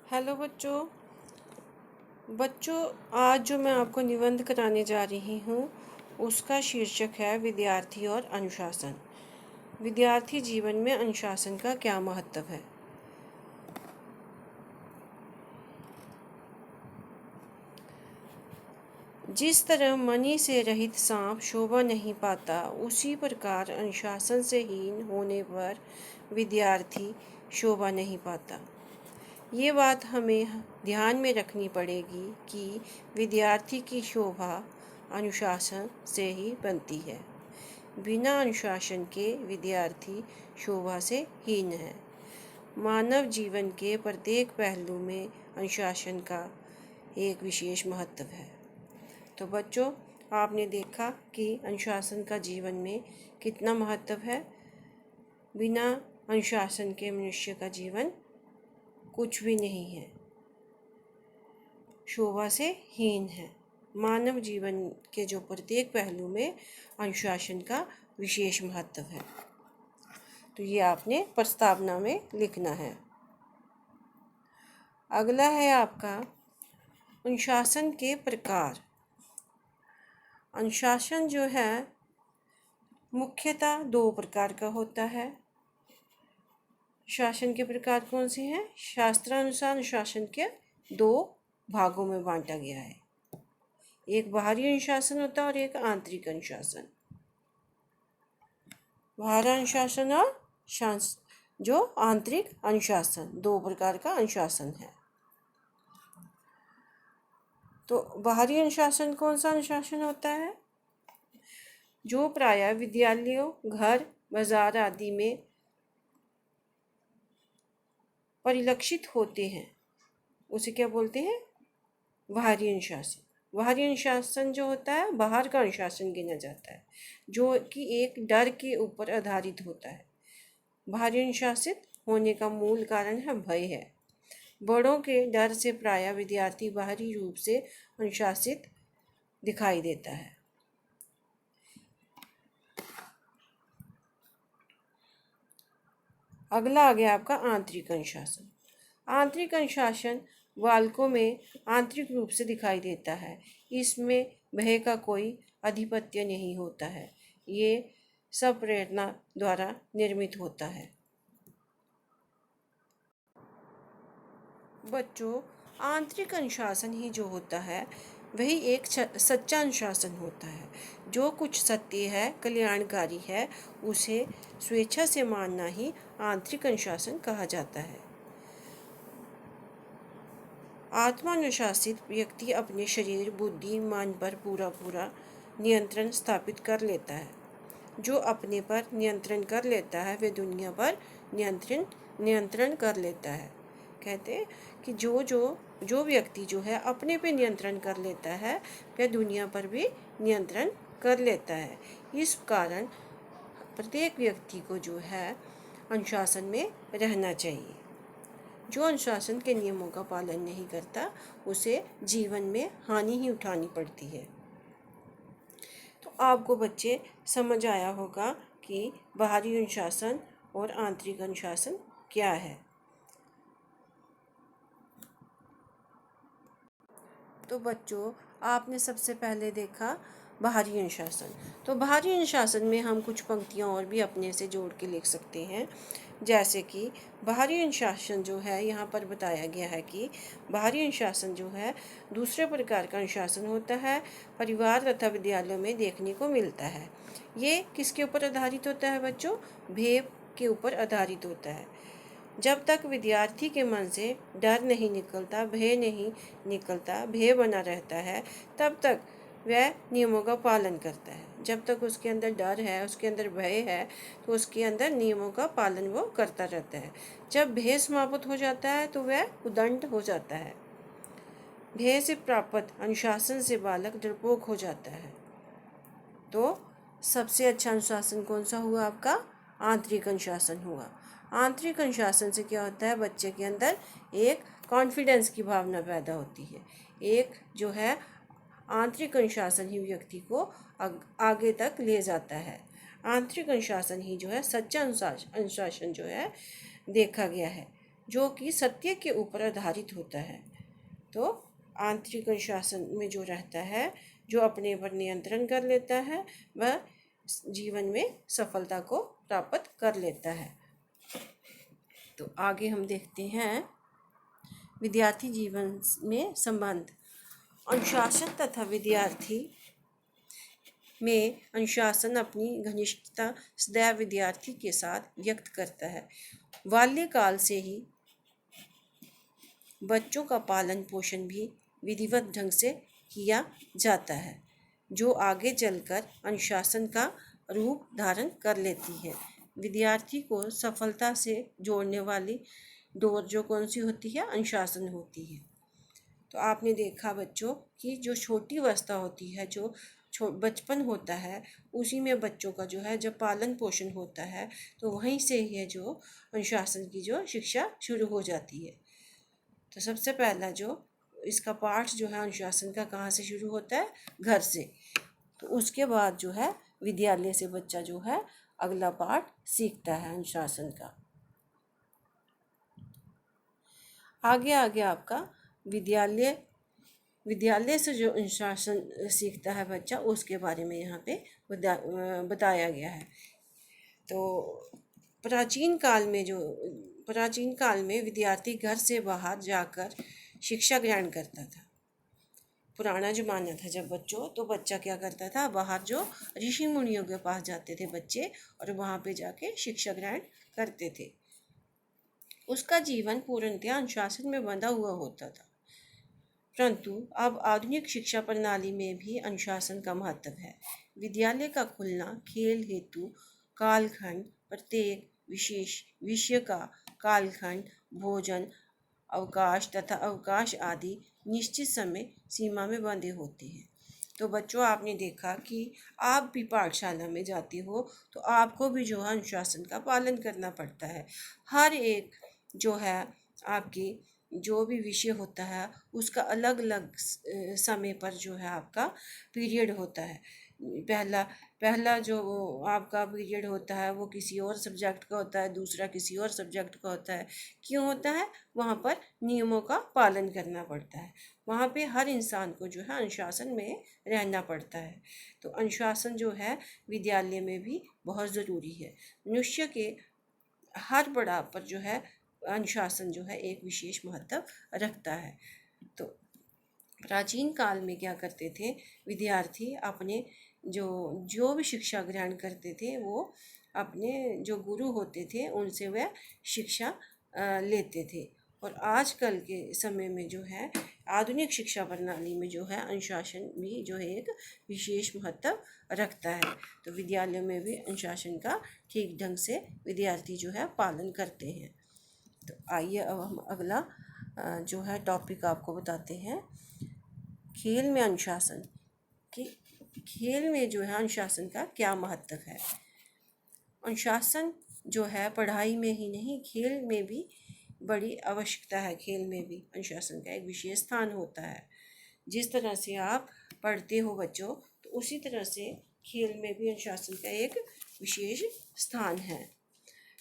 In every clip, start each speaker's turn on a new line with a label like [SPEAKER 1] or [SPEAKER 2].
[SPEAKER 1] Hello बच्चों आज जो मैं आपको निबंध कराने जा रही हूँ उसका शीर्षक है विद्यार्थी और अनुशासन। विद्यार्थी जीवन में अनुशासन का क्या महत्व है। जिस तरह मणि से रहित सांप शोभा नहीं पाता, उसी प्रकार अनुशासन से हीन होने पर विद्यार्थी शोभा नहीं पाता। ये बात हमें ध्यान में रखनी पड़ेगी कि विद्यार्थी की शोभा अनुशासन से ही बनती है। बिना अनुशासन के विद्यार्थी शोभा से हीन है। मानव जीवन के प्रत्येक पहलू में अनुशासन का एक विशेष महत्व है। तो बच्चों, आपने देखा कि अनुशासन का जीवन में कितना महत्व है। बिना अनुशासन के मनुष्य का जीवन कुछ भी नहीं है, शोभा से हीन है। मानव जीवन के जो प्रत्येक पहलू में अनुशासन का विशेष महत्व है। तो ये आपने प्रस्तावना में लिखना है। अगला है आपका अनुशासन के प्रकार। अनुशासन जो है मुख्यतः 2 प्रकार का होता है। शासन के प्रकार कौन से हैं? शास्त्रानुसार अनुशासन के 2 भागों में बांटा गया है। एक बाहरी अनुशासन होता है और एक आंतरिक अनुशासन। बाहरी अनुशासन और जो आंतरिक अनुशासन, 2 प्रकार का अनुशासन है। तो बाहरी अनुशासन कौन सा अनुशासन होता है? जो प्रायः विद्यालयों, घर, बाजार आदि में परिलक्षित होते हैं, उसे क्या बोलते हैं? बाहरी अनुशासन। बाहरी अनुशासन जो होता है बाहर का अनुशासन गिना जाता है, जो कि एक डर के ऊपर आधारित होता है। बाहरी अनुशासित होने का मूल कारण है भय है। बड़ों के डर से प्रायः विद्यार्थी बाहरी रूप से अनुशासित दिखाई देता है। अगला आ गया आपका आंतरिक अनुशासन। आंतरिक अनुशासन बालकों में आंतरिक रूप से दिखाई देता है। इसमें भय का कोई आधिपत्य नहीं होता है। ये सब प्रेरणा द्वारा निर्मित होता है। बच्चों, आंतरिक अनुशासन ही जो होता है वही एक सच्चा अनुशासन होता है। जो कुछ सत्य है, कल्याणकारी है, उसे स्वेच्छा से मानना ही आंतरिक अनुशासन कहा जाता है। आत्मानुशासित व्यक्ति अपने शरीर, बुद्धि, मन पर पूरा नियंत्रण स्थापित कर लेता है। जो अपने पर नियंत्रण कर लेता है वह दुनिया पर नियंत्रण कर लेता है। कहते हैं कि जो व्यक्ति जो है अपने पे नियंत्रण कर लेता है वह दुनिया पर भी नियंत्रण कर लेता है। इस कारण प्रत्येक व्यक्ति को जो है अनुशासन में रहना चाहिए। जो अनुशासन के नियमों का पालन नहीं करता उसे जीवन में हानि ही उठानी पड़ती है। तो आपको बच्चे समझ आया होगा कि बाहरी अनुशासन और आंतरिक अनुशासन क्या है। तो बच्चों, आपने सबसे पहले देखा बाहरी अनुशासन। तो बाहरी अनुशासन में हम कुछ पंक्तियाँ और भी अपने से जोड़ के लिख सकते हैं। जैसे कि बाहरी अनुशासन जो है यहाँ पर बताया गया है कि बाहरी अनुशासन जो है दूसरे प्रकार का अनुशासन होता है, परिवार तथा विद्यालयों में देखने को मिलता है। ये किसके ऊपर आधारित होता है बच्चों? भेद के ऊपर आधारित होता है। जब तक विद्यार्थी के मन से डर नहीं निकलता, भय नहीं निकलता, भय बना रहता है, तब तक वह नियमों का पालन करता है। जब तक उसके अंदर डर है, उसके अंदर भय है, तो उसके अंदर नियमों का पालन वो करता रहता है। जब भय समाप्त हो जाता है तो वह उद्दंड हो जाता है। भय से प्राप्त अनुशासन से बालक डरपोक हो जाता है। तो सबसे अच्छा अनुशासन कौन सा हुआ? आपका आंतरिक अनुशासन हुआ। आंतरिक अनुशासन से क्या होता है? बच्चे के अंदर एक कॉन्फिडेंस की भावना पैदा होती है। एक जो है आंतरिक अनुशासन ही व्यक्ति को आगे तक ले जाता है। आंतरिक अनुशासन ही जो है सच्चा अनुशासन जो है देखा गया है। जो कि सत्य के ऊपर आधारित होता है। तो आंतरिक अनुशासन में जो रहता है, जो अपने पर नियंत्रण कर लेता है, वह जीवन में सफलता को प्राप्त कर लेता है। तो आगे हम देखते हैं विद्यार्थी जीवन में संबंध। अनुशासन तथा विद्यार्थी में अनुशासन अपनी घनिष्ठता सदैव विद्यार्थी के साथ व्यक्त करता है। बाल्यकाल से ही बच्चों का पालन पोषण भी विधिवत ढंग से किया जाता है, जो आगे चलकर अनुशासन का रूप धारण कर लेती है। विद्यार्थी को सफलता से जोड़ने वाली डोर जो कौन सी होती है? अनुशासन होती है। तो आपने देखा बच्चों कि जो छोटी अवस्था होती है, जो बचपन होता है, उसी में बच्चों का जो है जब पालन पोषण होता है, तो वहीं से ही है जो अनुशासन की जो शिक्षा शुरू हो जाती है। तो सबसे पहला जो इसका पाठ जो है अनुशासन का कहाँ से शुरू होता है? घर से। तो उसके बाद जो है विद्यालय से बच्चा जो है अगला पाठ सीखता है अनुशासन का। आगे आगे आपका विद्यालय से जो अनुशासन सीखता है बच्चा, उसके बारे में यहाँ पे बताया गया है। तो प्राचीन काल में विद्यार्थी घर से बाहर जाकर शिक्षा ग्रहण करता था। पुराना जमाना था जब बच्चों, तो बच्चा क्या करता था? बाहर जो ऋषि मुनियों के पास जाते थे बच्चे, और वहाँ पे जाके शिक्षा ग्रहण करते थे। उसका जीवन पूर्णतया अनुशासन में बंधा हुआ होता था। परंतु अब आधुनिक शिक्षा प्रणाली में भी अनुशासन का महत्व है। विद्यालय का खुलना खेल हेतु कालखंड, प्रत्येक विशेष विषय का कालखंड, भोजन अवकाश तथा अवकाश आदि निश्चित समय सीमा में बंधे होते हैं। तो बच्चों, आपने देखा कि आप भी पाठशाला में जाते हो, तो आपको भी जो है अनुशासन का पालन करना पड़ता है। हर एक जो है आपकी जो भी विषय होता है, उसका अलग अलग समय पर जो है आपका पीरियड होता है। पहला जो आपका पीरियड होता है वो किसी और सब्जेक्ट का होता है, दूसरा किसी और सब्जेक्ट का होता है। क्यों होता है? वहाँ पर नियमों का पालन करना पड़ता है। वहाँ पे हर इंसान को जो है अनुशासन में रहना पड़ता है। तो अनुशासन जो है विद्यालय में भी बहुत ज़रूरी है। मनुष्य के हर पड़ाव पर जो है अनुशासन जो है एक विशेष महत्व रखता है। तो प्राचीन काल में क्या करते थे विद्यार्थी? अपने जो भी शिक्षा ग्रहण करते थे, वो अपने जो गुरु होते थे उनसे वह शिक्षा लेते थे। और आजकल के समय में जो है आधुनिक शिक्षा प्रणाली में जो है अनुशासन भी जो है एक विशेष महत्व रखता है। तो विद्यालय में भी अनुशासन का ठीक ढंग से विद्यार्थी जो है पालन करते हैं। तो आइए अब हम अगला जो है टॉपिक आपको बताते हैं, खेल में अनुशासन। कि खेल में जो है अनुशासन का क्या महत्व है। अनुशासन जो है पढ़ाई में ही नहीं, खेल में भी बड़ी आवश्यकता है। खेल में भी अनुशासन का एक विशेष स्थान होता है। जिस तरह से आप पढ़ते हो बच्चों, तो उसी तरह से खेल में भी अनुशासन का एक विशेष स्थान है।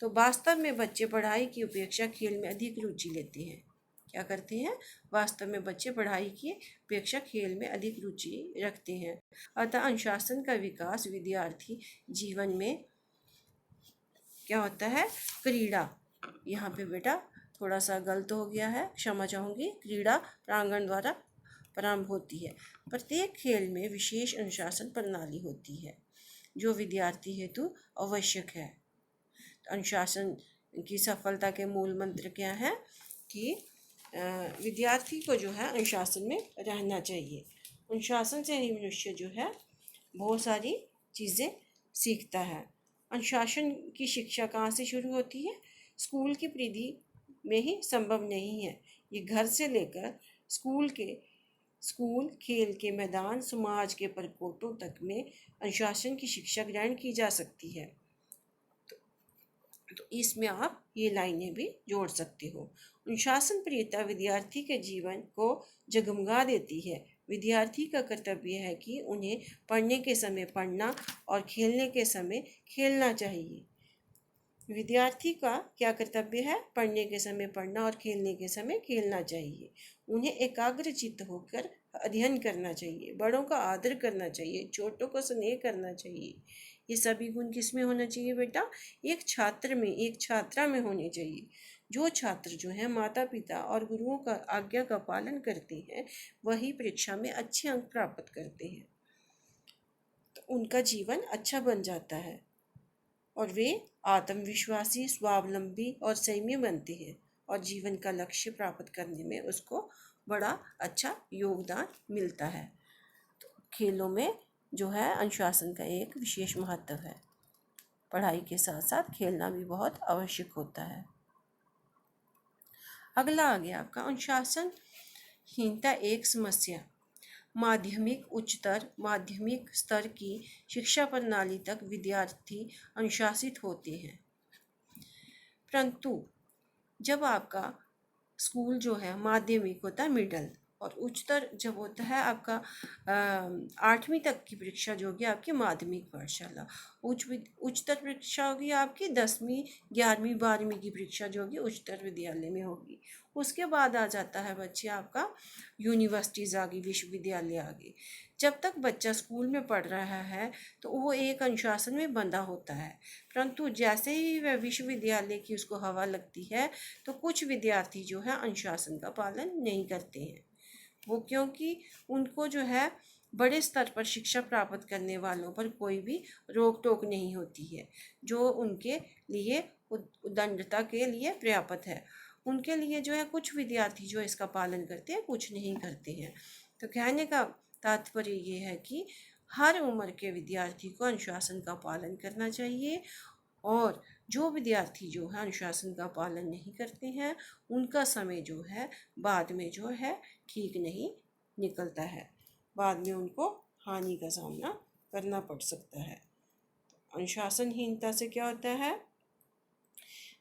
[SPEAKER 1] तो वास्तव में बच्चे पढ़ाई की अपेक्षा खेल में अधिक रुचि लेते हैं। क्या करते हैं? वास्तव में बच्चे पढ़ाई की अपेक्षा खेल में अधिक रुचि रखते हैं। अतः अनुशासन का विकास विद्यार्थी जीवन में क्या होता है? क्रीड़ा, यहाँ पे बेटा थोड़ा सा गलत हो गया है, क्षमा चाहूँगी। क्रीड़ा प्रांगण द्वारा प्रारंभ होती है। प्रत्येक खेल में विशेष अनुशासन प्रणाली होती है जो विद्यार्थी हेतु आवश्यक है। अनुशासन की सफलता के मूल मंत्र क्या है? कि विद्यार्थी को जो है अनुशासन में रहना चाहिए। अनुशासन से ही मनुष्य जो है बहुत सारी चीज़ें सीखता है। अनुशासन की शिक्षा कहाँ से शुरू होती है? स्कूल की परिधि में ही संभव नहीं है। ये घर से लेकर स्कूल, खेल के मैदान, समाज के प्रकोष्ठों तक में अनुशासन की शिक्षा ग्रहण की जा सकती है। तो इसमें आप ये लाइनें भी जोड़ सकते हो। अनुशासन प्रियता विद्यार्थी के जीवन को जगमगा देती है। विद्यार्थी का कर्तव्य है कि उन्हें पढ़ने के समय पढ़ना और खेलने के समय खेलना चाहिए। विद्यार्थी का क्या कर्तव्य है? पढ़ने के समय पढ़ना और खेलने के समय खेलना चाहिए। उन्हें एकाग्रचित्त होकर अध्ययन करना चाहिए, बड़ों का आदर करना चाहिए, छोटों को स्नेह करना चाहिए। ये सभी गुण किस में होना चाहिए बेटा? एक छात्र में, एक छात्रा में होने चाहिए। जो छात्र जो है माता पिता और गुरुओं का आज्ञा का पालन करते हैं, वही परीक्षा में अच्छे अंक प्राप्त करते हैं। तो उनका जीवन अच्छा बन जाता है और वे आत्मविश्वासी, स्वावलंबी और संयमी बनते हैं और जीवन का लक्ष्य प्राप्त करने में उसको बड़ा अच्छा योगदान मिलता है। तो खेलों में जो है अनुशासन का एक विशेष महत्व है। पढ़ाई के साथ साथ खेलना भी बहुत आवश्यक होता है। अगला आ गया आपका अनुशासनहीनता एक समस्या। माध्यमिक, उच्चतर माध्यमिक स्तर की शिक्षा प्रणाली तक विद्यार्थी अनुशासित होते हैं, परंतु जब आपका स्कूल जो है माध्यमिक होता है, मिडल, और उच्चतर जब होता है आपका 8वीं तक की परीक्षा जो होगी आपकी माध्यमिक पाठशाला, उच्चतर परीक्षा होगी आपकी 10वीं, 11वीं, 12वीं की परीक्षा जो होगी उच्चतर विद्यालय में होगी। उसके बाद आ जाता है बच्चे आपका यूनिवर्सिटीज़ आ गई, विश्वविद्यालय आ गए। जब तक बच्चा स्कूल में पढ़ रहा है तो वो एक अनुशासन में बंधा होता है, परंतु जैसे ही वह विश्वविद्यालय की उसको हवा लगती है तो कुछ विद्यार्थी जो है अनुशासन का पालन नहीं करते हैं। वो क्योंकि उनको जो है बड़े स्तर पर शिक्षा प्राप्त करने वालों पर कोई भी रोक टोक नहीं होती है, जो उनके लिए उद्दंडता के लिए पर्याप्त है। उनके लिए जो है कुछ विद्यार्थी जो इसका पालन करते हैं, कुछ नहीं करते हैं। तो कहने का तात्पर्य ये है कि हर उम्र के विद्यार्थी को अनुशासन का पालन करना चाहिए और जो विद्यार्थी जो है अनुशासन का पालन नहीं करते हैं उनका समय जो है बाद में जो है ठीक नहीं निकलता है, बाद में उनको हानि का सामना करना पड़ सकता है। अनुशासनहीनता से क्या होता है?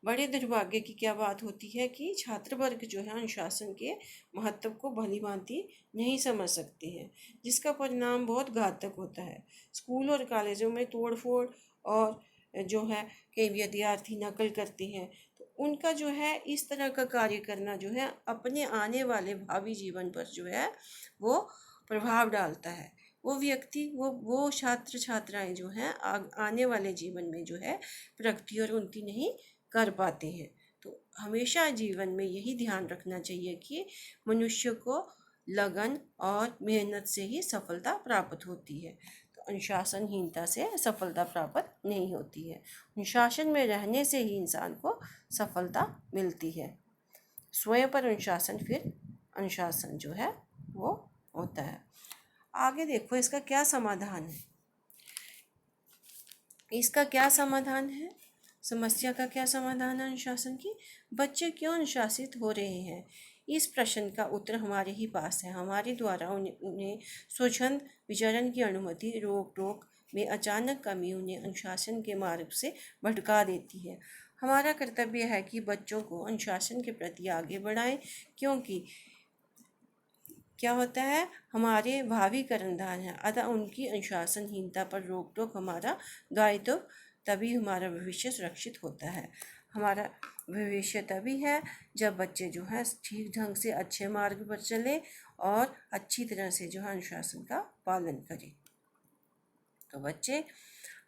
[SPEAKER 1] बड़े दुर्भाग्य की क्या बात होती है कि छात्र वर्ग जो है अनुशासन के महत्व को भली भांति नहीं समझ सकते हैं, जिसका परिणाम बहुत घातक होता है। स्कूल और कॉलेजों में तोड़फोड़ और जो है कई विद्यार्थी नकल करते हैं, तो उनका जो है इस तरह का कार्य करना जो है अपने आने वाले भावी जीवन पर जो है वो प्रभाव डालता है। वो व्यक्ति वो छात्र छात्राएं जो हैं आने वाले जीवन में जो है प्रगति और उन्नति नहीं कर पाते हैं। तो हमेशा जीवन में यही ध्यान रखना चाहिए कि मनुष्य को लगन और मेहनत से ही सफलता प्राप्त होती है। तो अनुशासनहीनता से सफलता प्राप्त नहीं होती है। अनुशासन में रहने से ही इंसान को सफलता मिलती है। स्वयं पर अनुशासन, फिर अनुशासन जो है वो होता है। आगे देखो इसका क्या समाधान है। इसका क्या समाधान है? समस्या का क्या समाधान है अनुशासन की? बच्चे क्यों अनुशासित हो रहे हैं? इस प्रश्न का उत्तर हमारे ही पास है। हमारे द्वारा उन्हें स्वच्छंद विचरण की अनुमति, रोक टोक में अचानक कमी उन्हें अनुशासन के मार्ग से भटका देती है। हमारा कर्तव्य है कि बच्चों को अनुशासन के प्रति आगे बढ़ाएं, क्योंकि क्या होता है हमारे भावी कर्णधार हैं। अतः उनकी अनुशासनहीनता पर रोक टोक हमारा दायित्व, तभी हमारा भविष्य सुरक्षित होता है। हमारा भविष्य तभी है जब बच्चे जो है ठीक ढंग से अच्छे मार्ग पर चले और अच्छी तरह से जो है अनुशासन का पालन करें। तो बच्चे,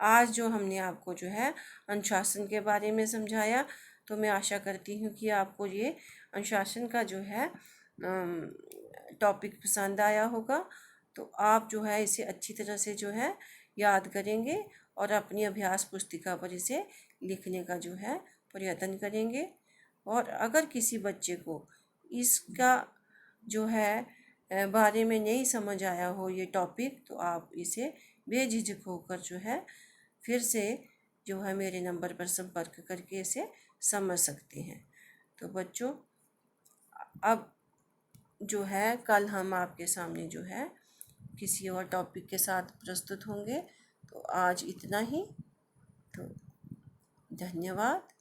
[SPEAKER 1] आज जो हमने आपको जो है अनुशासन के बारे में समझाया, तो मैं आशा करती हूँ कि आपको ये अनुशासन का जो है टॉपिक पसंद आया होगा। तो आप जो है इसे अच्छी तरह से जो है याद करेंगे और अपनी अभ्यास पुस्तिका पर इसे लिखने का जो है प्रयत्न करेंगे। और अगर किसी बच्चे को इसका जो है बारे में नहीं समझ आया हो ये टॉपिक, तो आप इसे बेझिझक होकर जो है फिर से जो है मेरे नंबर पर संपर्क करके इसे समझ सकते हैं। तो बच्चों, अब जो है कल हम आपके सामने जो है किसी और टॉपिक के साथ प्रस्तुत होंगे। तो आज इतना ही। तो धन्यवाद।